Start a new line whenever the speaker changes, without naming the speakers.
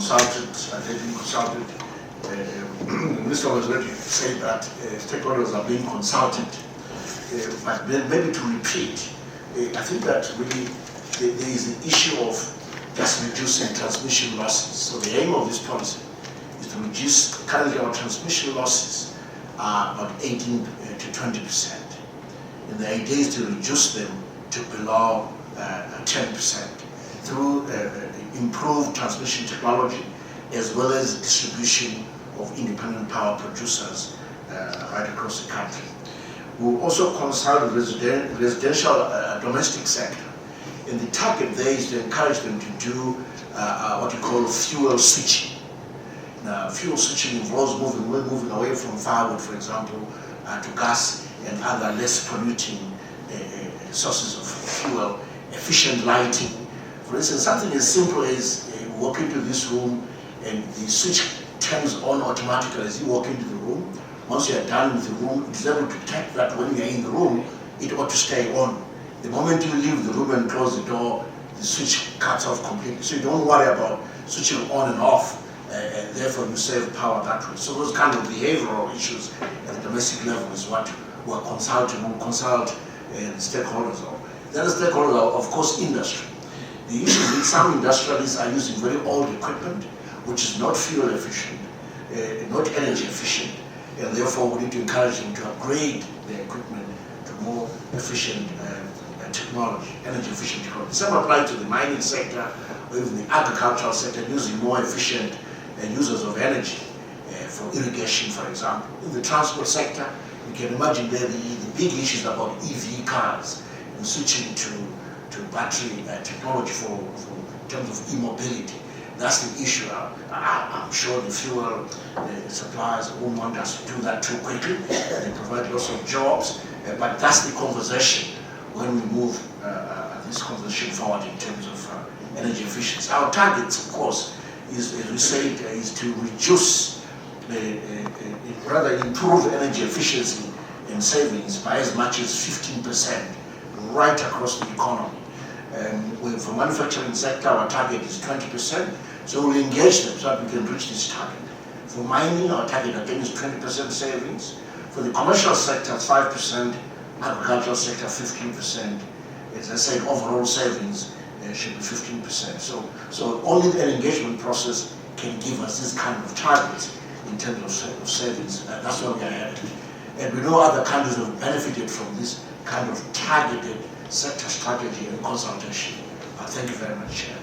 consulted, they've been consulted. The Minister was ready to say that stakeholders are being consulted. But then maybe to repeat, I think that really there is the issue of just reducing transmission losses. So the aim of this policy is to reduce, currently our transmission losses are about 18 to 20%. And the idea is to reduce them to below 10% through improved transmission technology as well as distribution of independent power producers right across the country. We'll also consult the residential domestic sector. And the target there is to encourage them to do what we call fuel switching. Now, fuel switching involves moving away from firewood, for example, to gas and other less polluting sources of fuel, efficient lighting. For instance, something as simple as walk into this room and the switch turns on automatically as you walk into the room. Once you are done with the room, it is able to detect that when you are in the room, it ought to stay on. The moment you leave the room and close the door, the switch cuts off completely. So you don't worry about switching on and off, and therefore you save power that way. So those kind of behavioral issues at the domestic level is what we're consulting. We'll consult stakeholders on. Then the stakeholders are, of course, industry. The issue is that some industrialists are using very old equipment, which is not fuel efficient, not energy efficient, and therefore we need to encourage them to upgrade their equipment to more efficient technology, energy efficient technology. Some apply to the mining sector or even the agricultural sector, using more efficient users of energy for irrigation, for example. In the transport sector, you can imagine there the big issues about EV cars and switching to battery technology in terms of e-mobility. That's the issue. I'm sure the fuel suppliers won't want us to do that too quickly. They provide lots of jobs, but that's the conversation when we move this conversation forward in terms of energy efficiency. Our targets, of course, is, as we said, is to reduce, rather improve energy efficiency and savings by as much as 15% right across the economy. For manufacturing sector, our target is 20%, so we'll engage them so that we can reach this target. For mining, our target again is 20% savings. For the commercial sector, 5%, agricultural sector, 15%. As I said, overall savings should be 15%. So only an engagement process can give us this kind of targets in terms of savings. That's what we are headed. And we know other countries have benefited from this kind of targeted sector strategy and consultation. Thank you very much, Chair.